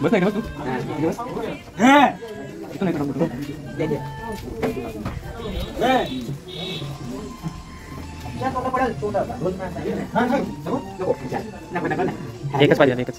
बस नाही का तू इथं नाही का एकच पाहिजे एकच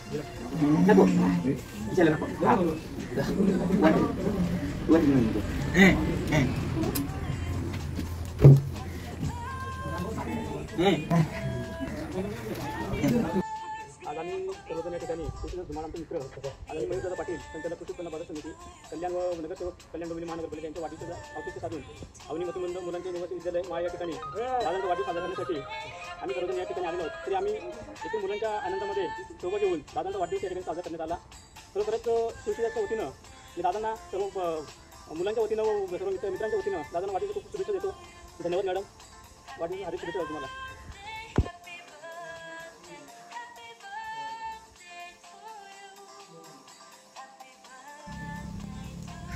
आज आम्ही सर्वजण या ठिकाणी तुम्हाला आमचे मित्र आदरणीय मयूरदादा पाटील संचालक कृषी उत्पन्न बाजार समिती कल्याण व नगरसेवक कल्याण डोंबिवली महानगरपालिका यांच्या वाढीचं औचित्य साधून अवनी मतिमंद मुलांचे निवासी विद्यालय मा या ठिकाणी दादांचा वाढीव साजरा करण्यासाठी आम्ही सर्वजण या ठिकाणी आलेलो आहोत. तरी आम्ही येथील मुलांच्या आनंदामध्ये शोभा घेऊन दादांचा वाढदिवस या ठिकाणी साजरा करण्यात आला. खरोखरच शिवसेनेच्या वतीनं मी दादांना सर्व मुलांच्या वतीनं व सर्व मित्रांच्या वतीनं दादांना वाढदिवस खूप शुभेच्छा देतो. धन्यवाद मॅडम. वाढदिवस हार्दिक शुभेच्छा तुम्हाला.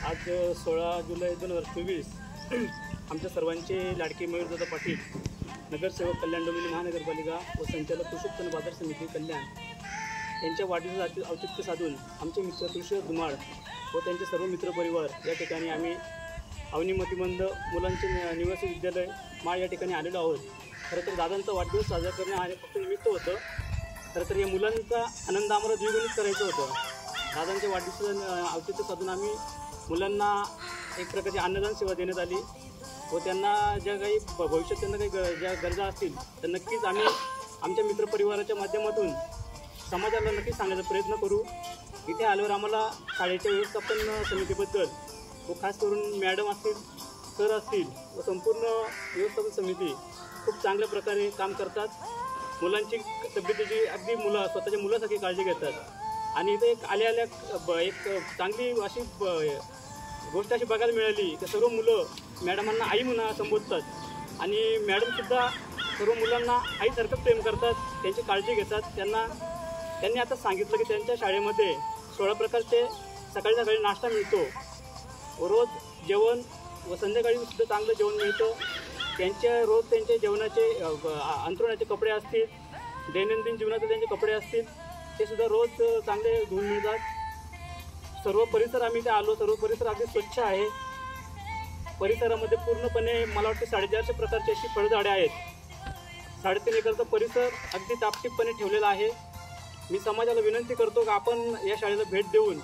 आज 16 जुलै 2024 आमच्या सर्वांचे लाडके मयूरदादा पाटील नगरसेवक कल्याण डोंबिवली महानगरपालिका व संचालक कृषी उत्पन्न बाजार समिती कल्याण यांच्या वाढदिवसाचे औचित्य साधून आमचे मित्र तुळशी धुमाळ व त्यांचे सर्व मित्रपरिवार या ठिकाणी आम्ही अवनी मतिमंद मुलांचे निवासी विद्यालय मा या ठिकाणी आलेलो आहोत. खरं तर दादांचा वाढदिवस साजरा करणे हा फक्त निमित्त होतं. खरं तर या मुलांचा आनंद आम्हाला द्विगुणित करायचं होतं. दादांच्या वाढदिवसाचं औचित्य साधून आम्ही मुलांना एक प्रकारची अन्नदान सेवा देण्यात आली व त्यांना ज्या काही भविष्यात त्यांना काही ज्या गरजा असतील तर नक्कीच आम्ही आमच्या मित्रपरिवाराच्या माध्यमातून समाजाला नक्कीच सांगण्याचा प्रयत्न करू. इथे आल्यावर आम्हाला शाळेच्या व्यवस्थापन समितीबद्दल व खास करून मॅडम असतील, सर असतील व संपूर्ण व्यवस्थापन समिती खूप चांगल्या प्रकारे काम करतात. मुलांची तब्येतीची अगदी स्वतःच्या मुलासारखी काळजी घेतात आणि इथे एक आल्या एक चांगली अशी गोष्ट अशी बघायला मिळाली की सर्व मुलं मॅडमांना आई म्हणून संबोधतात आणि मॅडमसुद्धा सर्व मुलांना आईसारखं प्रेम करतात, त्यांची काळजी घेतात. त्यांनी आता सांगितलं की त्यांच्या शाळेमध्ये 16 प्रकारचे सकाळी नाश्ता मिळतो व रोज जेवण व संध्याकाळीसुद्धा चांगलं जेवण मिळतं. रोज त्यांचे जेवणाचे अंथरुणाचे कपडे असतील, दैनंदिन जीवनाचे त्यांचे कपडे असतील ते सुद्धा रोज चांगले धुवून मिळतात. सर्व परिसर आम्ही इथे आलो, सर्व परिसर अगदी स्वच्छ आहे. परिसरामध्ये पूर्णपणे मला वाटतं 450 प्रकारची अशी फळझाडे आहेत. 3.5 एकरचा परिसर अगदी टापटीपपणे ठेवलेला आहे. मी समाजाला विनंती करतो की आपण या शाळेला भेट देऊन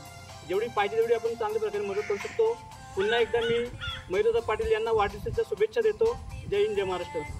जेवढी पाहिजे तेवढी आपण चांगल्या प्रकारे मदत करू शकतो. पुन्हा एकदा मी मयूरदादा पाटील यांना वाढदिवसाच्या शुभेच्छा देतो. जय हिंद, जय महाराष्ट्र.